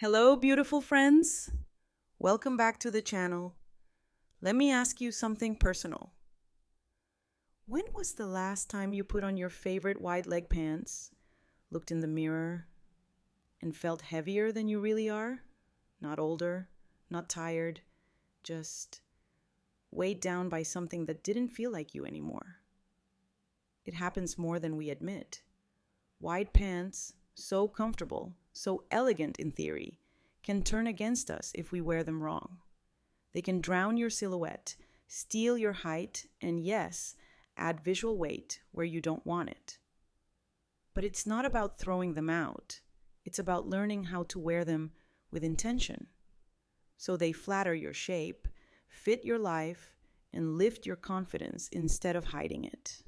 Hello, beautiful friends. Welcome back to the channel. Let me ask you something personal. When was the last time you put on your favorite wide leg pants, looked in the mirror, and felt heavier than you really are? Not older, not tired, just weighed down by something that didn't feel like you anymore. It happens more than we admit. Wide pants, so comfortable, so elegant in theory, can turn against us if we wear them wrong. They can drown your silhouette, steal your height, and yes, add visual weight where you don't want it. But it's not about throwing them out. It's about learning how to wear them with intention, so they flatter your shape, fit your life, and lift your confidence instead of hiding it.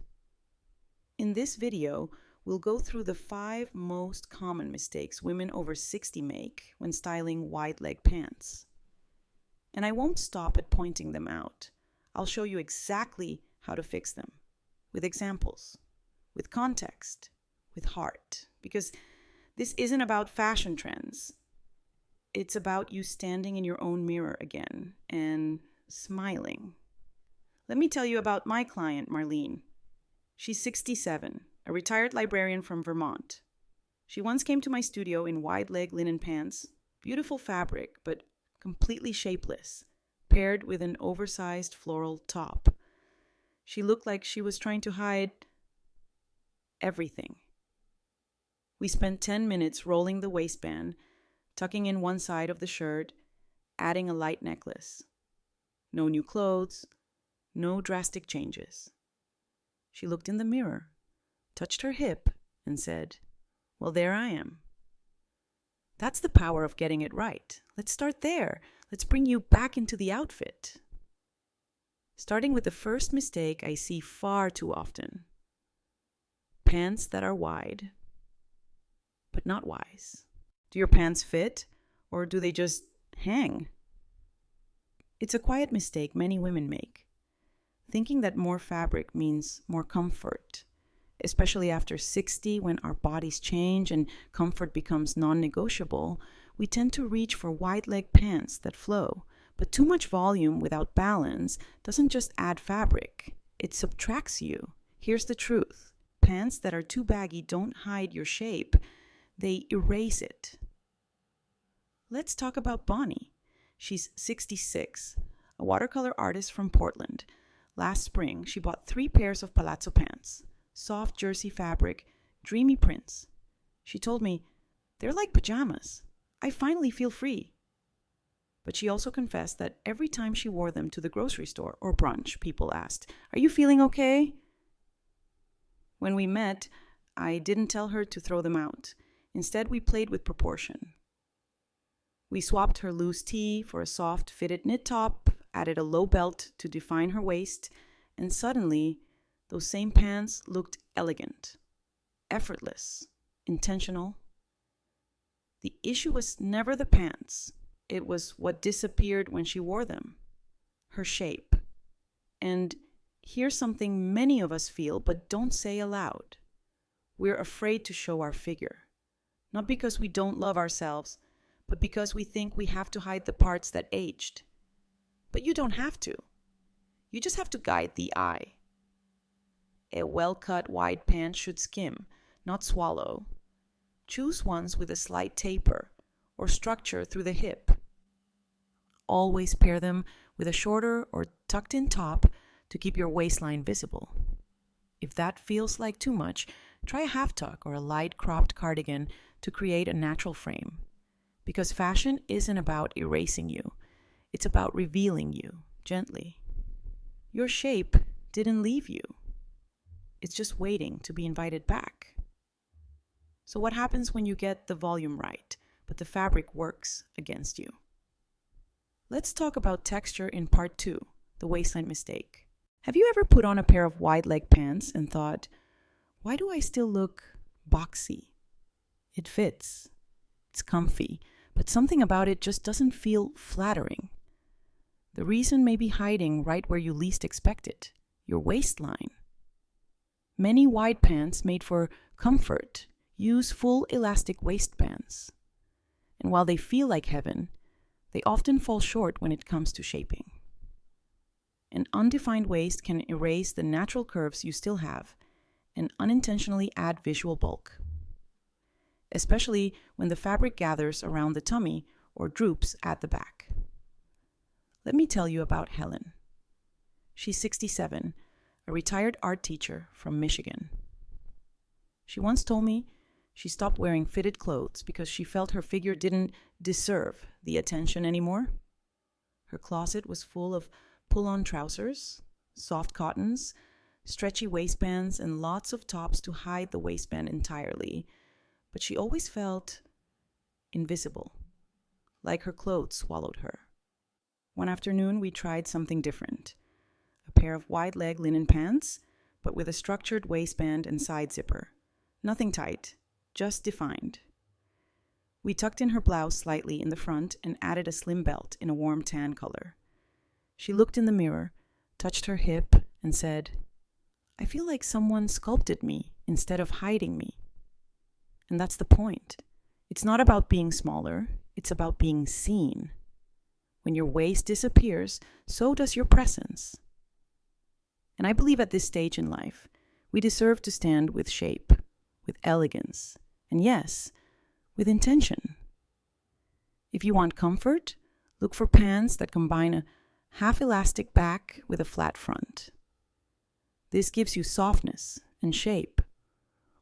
In this video, we'll go through the 5 most common mistakes women over 60 make when styling wide leg pants. And I won't stop at pointing them out. I'll show you exactly how to fix them, with examples, with context, with heart, because this isn't about fashion trends. It's about you standing in your own mirror again and smiling. Let me tell you about my client, Marlene. She's 67, a retired librarian from Vermont. She once came to my studio in wide leg linen pants, beautiful fabric, but completely shapeless, paired with an oversized floral top. She looked like she was trying to hide everything. We spent 10 minutes rolling the waistband, tucking in one side of the shirt, adding a light necklace. No new clothes, no drastic changes. She looked in the mirror, touched her hip, and said, "Well, there I am." That's the power of getting it right. Let's start there. Let's bring you back into the outfit. Starting with the first mistake I see far too often. Pants that are wide, but not wise. Do your pants fit, or do they just hang? It's a quiet mistake many women make, thinking that more fabric means more comfort, especially after 60, when our bodies change and comfort becomes non-negotiable. We tend to reach for wide leg pants that flow, but too much volume without balance doesn't just add fabric, it subtracts you. Here's the truth. Pants that are too baggy don't hide your shape, they erase it. Let's talk about Bonnie. She's 66, a watercolor artist from Portland. Last spring, she bought 3 pairs of palazzo pants, soft jersey fabric, dreamy prints. She told me, "They're like pajamas. I finally feel free." But she also confessed that every time she wore them to the grocery store or brunch, people asked, "Are you feeling okay?" When we met, I didn't tell her to throw them out. Instead, we played with proportion. We swapped her loose tee for a soft fitted knit top, added a low belt to define her waist, and suddenly, those same pants looked elegant, effortless, intentional. The issue was never the pants. It was what disappeared when she wore them. Her shape. And here's something many of us feel but don't say aloud. We're afraid to show our figure. Not because we don't love ourselves, but because we think we have to hide the parts that aged. But you don't have to. You just have to guide the eye. A well-cut wide pant should skim, not swallow. Choose ones with a slight taper or structure through the hip. Always pair them with a shorter or tucked-in top to keep your waistline visible. If that feels like too much, try a half tuck or a light cropped cardigan to create a natural frame. Because fashion isn't about erasing you. It's about revealing you, gently. Your shape didn't leave you. It's just waiting to be invited back. So what happens when you get the volume right, but the fabric works against you? Let's talk about texture in part 2, the waistline mistake. Have you ever put on a pair of wide leg pants and thought, "Why do I still look boxy?" It fits. It's comfy, but something about it just doesn't feel flattering. The reason may be hiding right where you least expect it, your waistline. Many wide pants made for comfort use full elastic waistbands. And while they feel like heaven, they often fall short when it comes to shaping. An undefined waist can erase the natural curves you still have and unintentionally add visual bulk, especially when the fabric gathers around the tummy or droops at the back. Let me tell you about Helen. She's 67, a retired art teacher from Michigan. She once told me she stopped wearing fitted clothes because she felt her figure didn't deserve the attention anymore. Her closet was full of pull-on trousers, soft cottons, stretchy waistbands, and lots of tops to hide the waistband entirely. But she always felt invisible, like her clothes swallowed her. One afternoon, we tried something different. A pair of wide-leg linen pants, but with a structured waistband and side zipper. Nothing tight, just defined. We tucked in her blouse slightly in the front and added a slim belt in a warm tan color. She looked in the mirror, touched her hip, and said, "I feel like someone sculpted me instead of hiding me." And that's the point. It's not about being smaller, it's about being seen. When your waist disappears, so does your presence. And I believe at this stage in life, we deserve to stand with shape, with elegance, and yes, with intention. If you want comfort, look for pants that combine a half-elastic back with a flat front. This gives you softness and shape.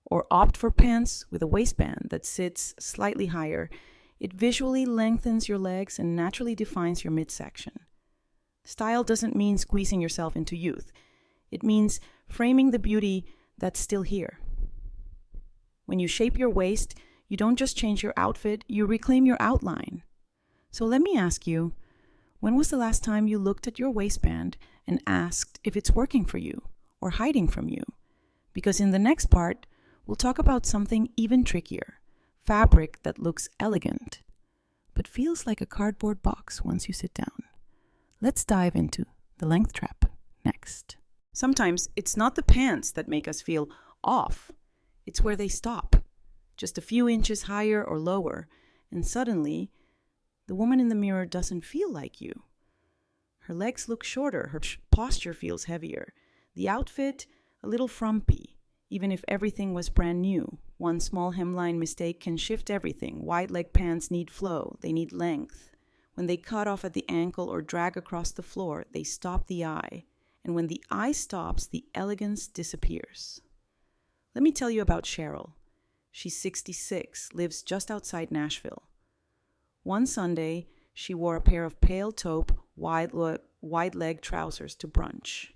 Or opt for pants with a waistband that sits slightly higher. It visually lengthens your legs and naturally defines your midsection. Style doesn't mean squeezing yourself into youth. It means framing the beauty that's still here. When you shape your waist, you don't just change your outfit, you reclaim your outline. So let me ask you, when was the last time you looked at your waistband and asked if it's working for you or hiding from you? Because in the next part, we'll talk about something even trickier, fabric that looks elegant, but feels like a cardboard box once you sit down. Let's dive into the length trap next. Sometimes it's not the pants that make us feel off, it's where they stop, just a few inches higher or lower, and suddenly, the woman in the mirror doesn't feel like you. Her legs look shorter, her posture feels heavier, the outfit a little frumpy, even if everything was brand new. One small hemline mistake can shift everything. Wide leg pants need flow, they need length. When they cut off at the ankle or drag across the floor, they stop the eye. And when the eye stops, the elegance disappears. Let me tell you about Cheryl. She's 66, lives just outside Nashville. One Sunday, she wore a pair of pale taupe, wide leg trousers to brunch.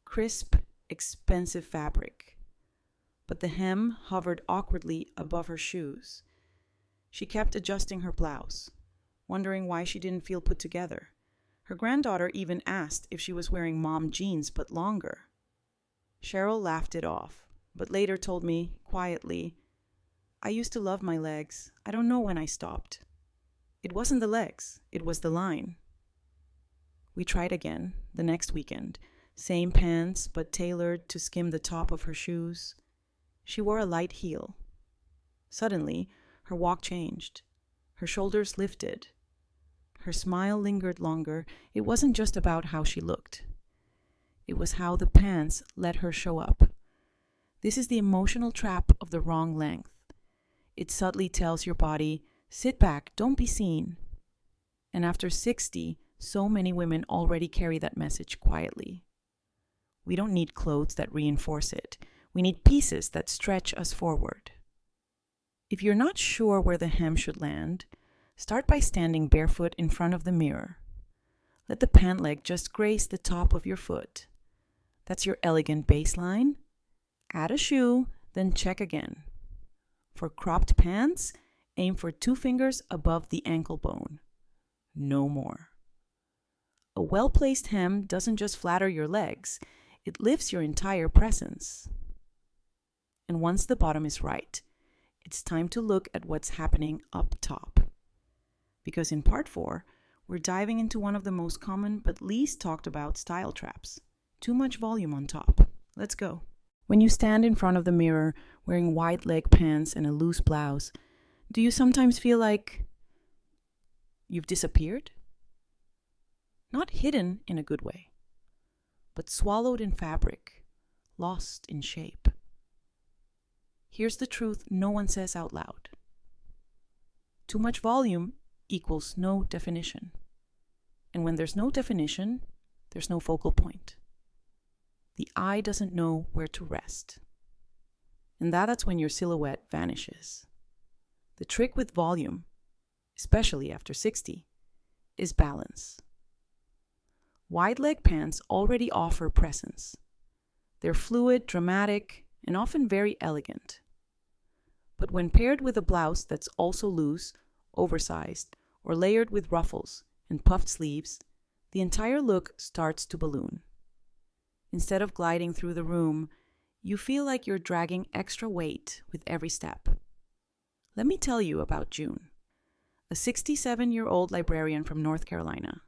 Crisp, expensive fabric. But the hem hovered awkwardly above her shoes. She kept adjusting her blouse, wondering why she didn't feel put together. Her granddaughter even asked if she was wearing mom jeans but longer. Cheryl laughed it off, but later told me, quietly, "I used to love my legs. I don't know when I stopped." It wasn't the legs, it was the line. We tried again, the next weekend. Same pants, but tailored to skim the top of her shoes. She wore a light heel. Suddenly, her walk changed. Her shoulders lifted. Her smile lingered longer. It wasn't just about how she looked. It was how the pants let her show up. This is the emotional trap of the wrong length. It subtly tells your body, sit back, don't be seen. And after 60, so many women already carry that message quietly. We don't need clothes that reinforce it. We need pieces that stretch us forward. If you're not sure where the hem should land, start by standing barefoot in front of the mirror. Let the pant leg just grace the top of your foot. That's your elegant baseline. Add a shoe, then check again. For cropped pants, aim for 2 fingers above the ankle bone. No more. A well-placed hem doesn't just flatter your legs, it lifts your entire presence. And once the bottom is right, it's time to look at what's happening up top. Because in part 4, we're diving into one of the most common but least talked about style traps. Too much volume on top. Let's go. When you stand in front of the mirror wearing wide leg pants and a loose blouse, do you sometimes feel like you've disappeared? Not hidden in a good way, but swallowed in fabric, lost in shape. Here's the truth no one says out loud. Too much volume equals no definition. And when there's no definition, there's no focal point. The eye doesn't know where to rest. And that's when your silhouette vanishes. The trick with volume, especially after 60, is balance. Wide leg pants already offer presence. They're fluid, dramatic, and often very elegant. But when paired with a blouse that's also loose, oversized, or layered with ruffles and puffed sleeves, the entire look starts to balloon. Instead of gliding through the room, you feel like you're dragging extra weight with every step. Let me tell you about June, a 67-year-old librarian from North Carolina.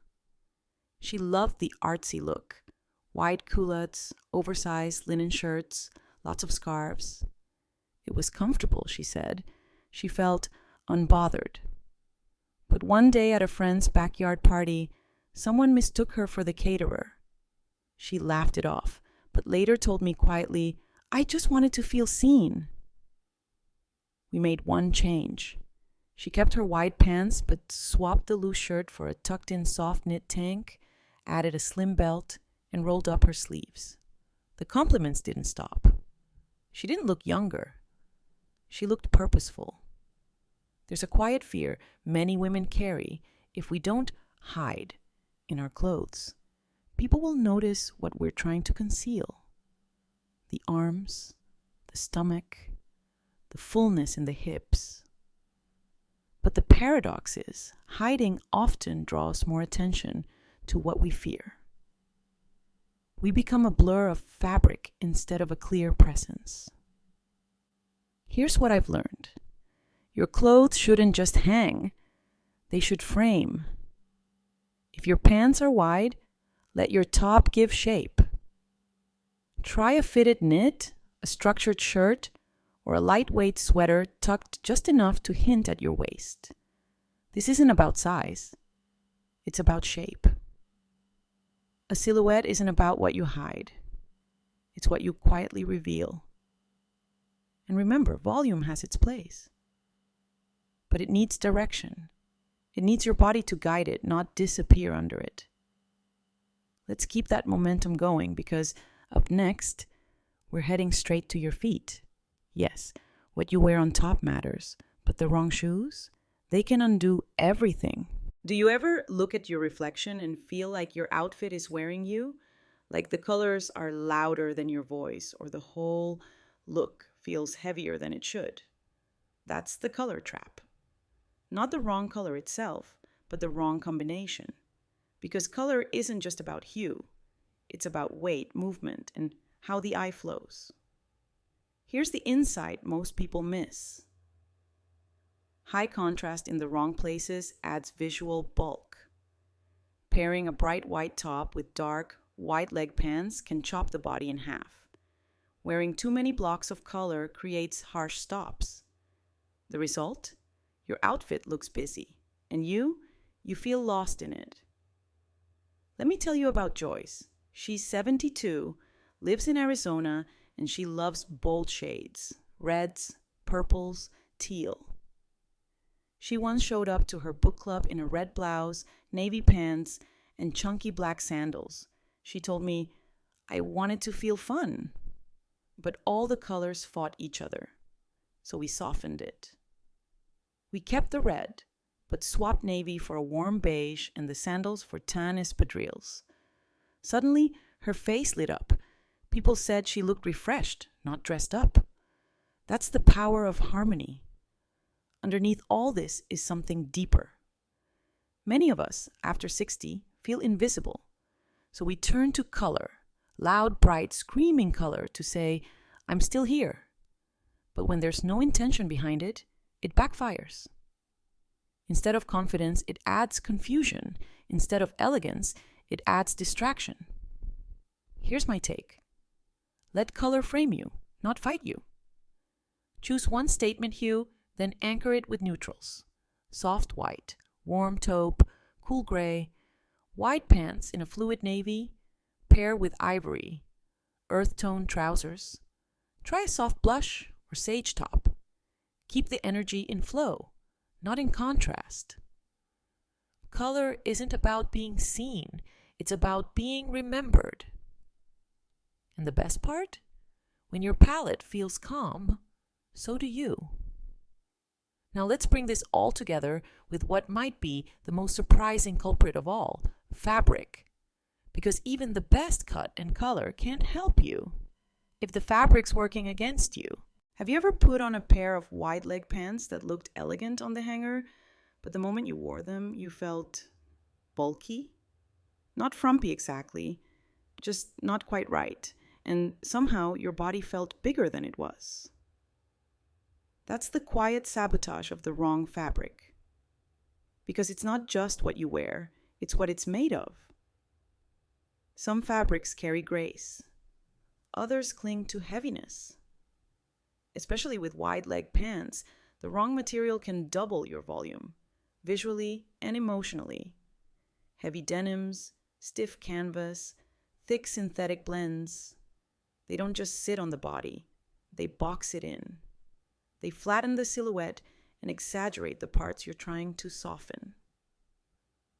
She loved the artsy look, wide culottes, oversized linen shirts, lots of scarves. It was comfortable, she said. She felt unbothered. But one day at a friend's backyard party, someone mistook her for the caterer. She laughed it off, but later told me quietly, "I just wanted to feel seen." We made one change. She kept her wide pants, but swapped the loose shirt for a tucked-in soft knit tank, added a slim belt, and rolled up her sleeves. The compliments didn't stop. She didn't look younger. She looked purposeful. There's a quiet fear many women carry if we don't hide in our clothes. People will notice what we're trying to conceal. The arms, the stomach, the fullness in the hips. But the paradox is, hiding often draws more attention to what we fear. We become a blur of fabric instead of a clear presence. Here's what I've learned. Your clothes shouldn't just hang. They should frame. If your pants are wide, let your top give shape. Try a fitted knit, a structured shirt, or a lightweight sweater tucked just enough to hint at your waist. This isn't about size. It's about shape. A silhouette isn't about what you hide. It's what you quietly reveal. And remember, volume has its place. But it needs direction. It needs your body to guide it, not disappear under it. Let's keep that momentum going because up next, we're heading straight to your feet. Yes, what you wear on top matters, but the wrong shoes, they can undo everything. Do you ever look at your reflection and feel like your outfit is wearing you? Like the colors are louder than your voice, or the whole look feels heavier than it should? That's the color trap. Not the wrong color itself, but the wrong combination. Because color isn't just about hue. It's about weight, movement, and how the eye flows. Here's the insight most people miss. High contrast in the wrong places adds visual bulk. Pairing a bright white top with dark, wide leg pants can chop the body in half. Wearing too many blocks of color creates harsh stops. The result? Your outfit looks busy, and you feel lost in it. Let me tell you about Joyce. She's 72, lives in Arizona, and she loves bold shades, reds, purples, teal. She once showed up to her book club in a red blouse, navy pants, and chunky black sandals. She told me, "I wanted to feel fun." But all the colors fought each other, so we softened it. We kept the red, but swapped navy for a warm beige and the sandals for tan espadrilles. Suddenly, her face lit up. People said she looked refreshed, not dressed up. That's the power of harmony. Underneath all this is something deeper. Many of us, after 60, feel invisible. So we turn to color, loud, bright, screaming color to say, "I'm still here." But when there's no intention behind it, it backfires. Instead of confidence, it adds confusion. Instead of elegance, it adds distraction. Here's my take. Let color frame you, not fight you. Choose one statement hue, then anchor it with neutrals. Soft white, warm taupe, cool gray, wide pants in a fluid navy, pair with ivory, earth tone trousers. Try a soft blush or sage top. Keep the energy in flow, not in contrast. Color isn't about being seen, it's about being remembered. And the best part? When your palette feels calm, so do you. Now let's bring this all together with what might be the most surprising culprit of all, fabric. Because even the best cut and color can't help you if the fabric's working against you. Have you ever put on a pair of wide leg pants that looked elegant on the hanger, but the moment you wore them, you felt bulky? Not frumpy exactly, just not quite right. And somehow your body felt bigger than it was. That's the quiet sabotage of the wrong fabric. Because it's not just what you wear, it's what it's made of. Some fabrics carry grace. Others cling to heaviness. Especially with wide leg pants, the wrong material can double your volume, visually and emotionally. Heavy denims, stiff canvas, thick synthetic blends. They don't just sit on the body, they box it in. They flatten the silhouette and exaggerate the parts you're trying to soften.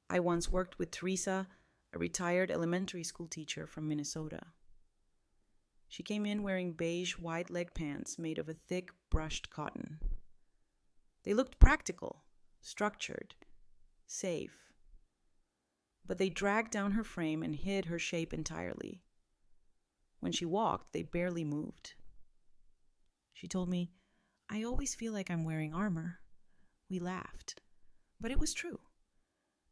I once worked with Teresa, a retired elementary school teacher from Minnesota. She came in wearing beige wide leg pants made of a thick brushed cotton. They looked practical, structured, safe. But they dragged down her frame and hid her shape entirely. When she walked, they barely moved. She told me, "I always feel like I'm wearing armor." We laughed, but it was true.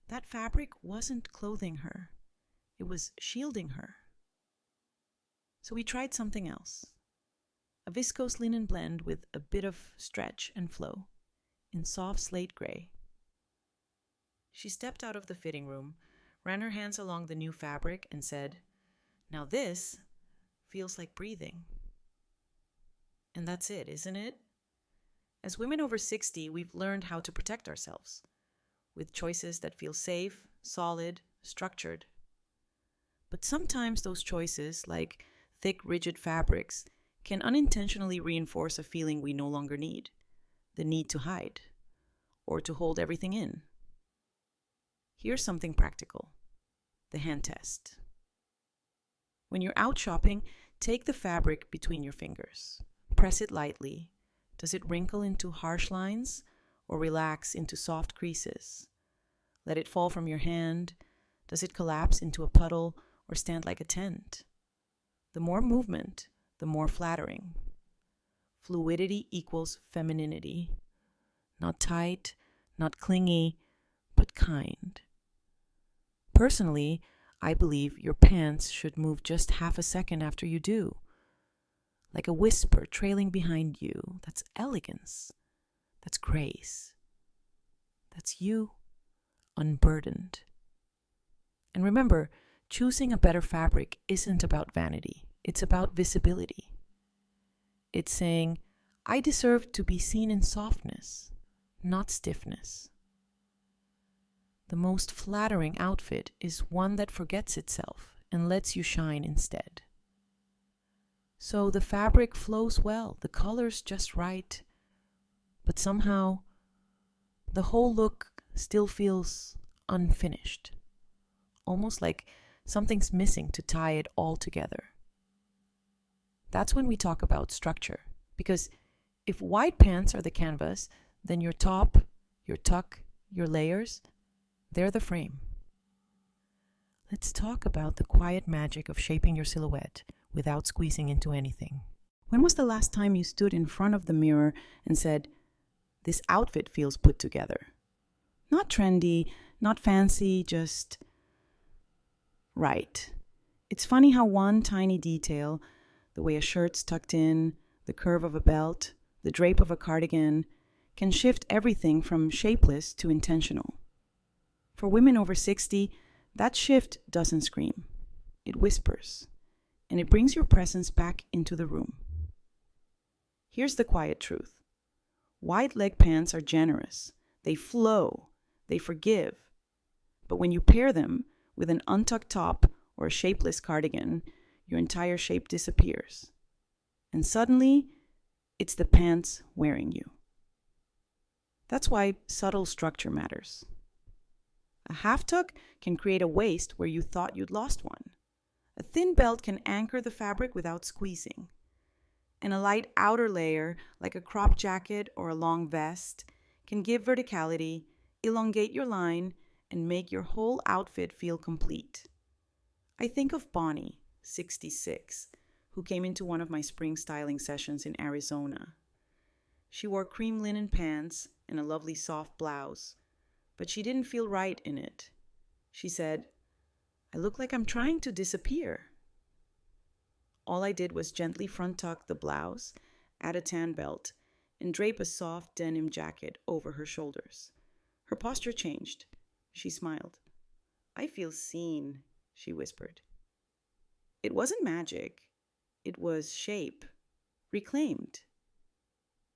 That fabric wasn't clothing her. It was shielding her. So we tried something else. A viscose linen blend with a bit of stretch and flow in soft slate gray. She stepped out of the fitting room, ran her hands along the new fabric, and said, "Now this feels like breathing." And that's it, isn't it? As women over 60, we've learned how to protect ourselves with choices that feel safe, solid, structured. But sometimes those choices, like thick, rigid fabrics, can unintentionally reinforce a feeling we no longer need, the need to hide or to hold everything in. Here's something practical: the hand test. When you're out shopping, take the fabric between your fingers. Press it lightly. Does it wrinkle into harsh lines or relax into soft creases? Let it fall from your hand. Does it collapse into a puddle or stand like a tent? The more movement, the more flattering. Fluidity equals femininity. Not tight, not clingy, but kind. Personally, I believe your pants should move just half a second after you do. Like a whisper trailing behind you. That's elegance. That's grace. That's you, unburdened. And remember, choosing a better fabric isn't about vanity. It's about visibility. It's saying, I deserve to be seen in softness, not stiffness. The most flattering outfit is one that forgets itself and lets you shine instead. So the fabric flows well, the color's just right, but somehow the whole look still feels unfinished, almost like something's missing to tie it all together. That's when we talk about structure, because if wide pants are the canvas, then your top, your tuck, your layers, they're the frame. Let's talk about the quiet magic of shaping your silhouette without squeezing into anything. When was the last time you stood in front of the mirror and said, "This outfit feels put together"? Not trendy, not fancy, just right. It's funny how one tiny detail, the way a shirt's tucked in, the curve of a belt, the drape of a cardigan, can shift everything from shapeless to intentional. For women over 60, that shift doesn't scream. It whispers, and it brings your presence back into the room. Here's the quiet truth. Wide leg pants are generous. They flow. they forgive. But when you pair them with an untucked top or a shapeless cardigan, your entire shape disappears. And suddenly, it's the pants wearing you. That's why subtle structure matters. A half tuck can create a waist where you thought you'd lost one. A thin belt can anchor the fabric without squeezing. And a light outer layer, like a crop jacket or a long vest, can give verticality, elongate your line, and make your whole outfit feel complete. I think of Bonnie, 66, who came into one of my spring styling sessions in Arizona. She wore cream linen pants and a lovely soft blouse, but she didn't feel right in it. She said, "I look like I'm trying to disappear." All I did was gently front tuck the blouse, add a tan belt, and drape a soft denim jacket over her shoulders. Her posture changed. She smiled. "I feel seen," she whispered. It wasn't magic. It was shape, reclaimed.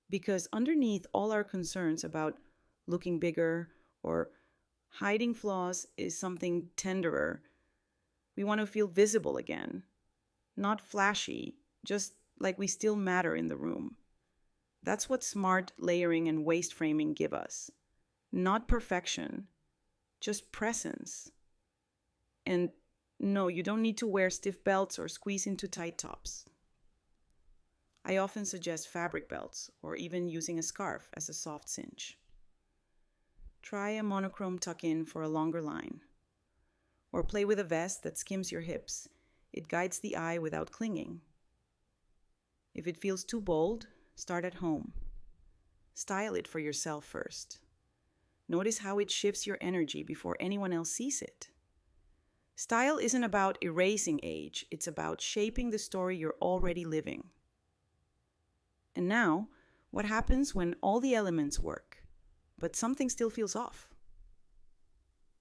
Because underneath all our concerns about looking bigger or hiding flaws is something tenderer. We want to feel visible again. Not flashy, just like we still matter in the room. That's what smart layering and waist framing give us. Not perfection, just presence. And no, you don't need to wear stiff belts or squeeze into tight tops. I often suggest fabric belts or even using a scarf as a soft cinch. Try a monochrome tuck-in for a longer line. Or play with a vest that skims your hips. It guides the eye without clinging. If it feels too bold, start at home. Style it for yourself first. Notice how it shifts your energy before anyone else sees it. Style isn't about erasing age, it's about shaping the story you're already living. And now, what happens when all the elements work, but something still feels off?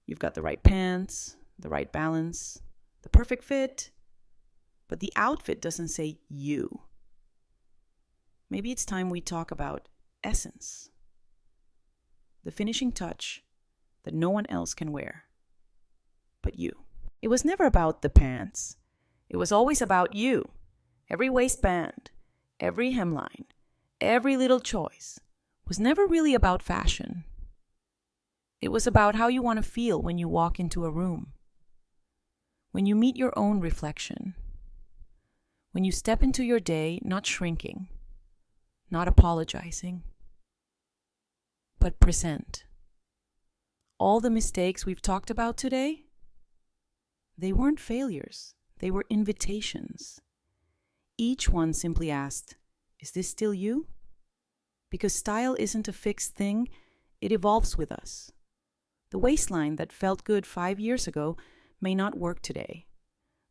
You've got the right pants, the right balance, the perfect fit, but the outfit doesn't say you. Maybe it's time we talk about essence. The finishing touch that no one else can wear but you. It was never about the pants. It was always about you. Every waistband, every hemline, every little choice was never really about fashion. It was about how you want to feel when you walk into a room, when you meet your own reflection, when you step into your day not shrinking, not apologizing, but present. All the mistakes we've talked about today, they weren't failures, they were invitations. Each one simply asked, "Is this still you?" Because style isn't a fixed thing, it evolves with us. The waistline that felt good 5 years ago may not work today.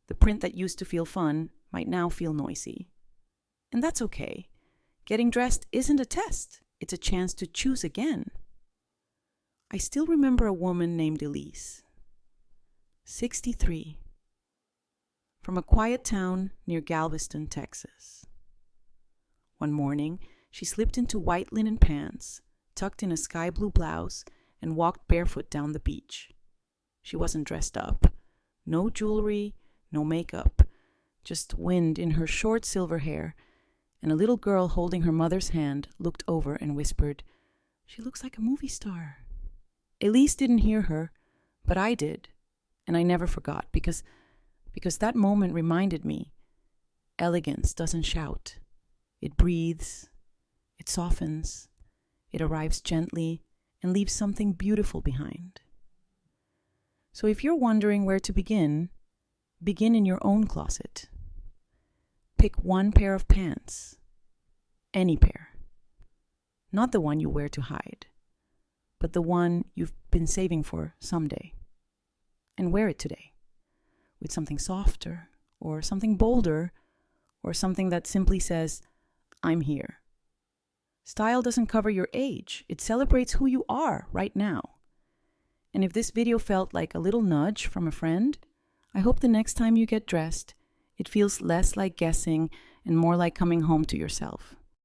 The print that used to feel fun might now feel noisy. And that's okay. Getting dressed isn't a test, it's a chance to choose again. I still remember a woman named Elise, 63, from a quiet town near Galveston, Texas. One morning, she slipped into white linen pants, tucked in a sky blue blouse, and walked barefoot down the beach. She wasn't dressed up. No jewelry, no makeup, just wind in her short silver hair, and a little girl holding her mother's hand looked over and whispered, "She looks like a movie star." Elise didn't hear her, but I did, and I never forgot, because that moment reminded me, elegance doesn't shout. It breathes, it softens, it arrives gently, and leaves something beautiful behind. So if you're wondering where to begin in your own closet. Pick one pair of pants, any pair. Not the one you wear to hide, but the one you've been saving for someday. And wear it today, with something softer, or something bolder, or something that simply says, "I'm here." Style doesn't cover your age. It celebrates who you are right now. And if this video felt like a little nudge from a friend, I hope the next time you get dressed, it feels less like guessing and more like coming home to yourself.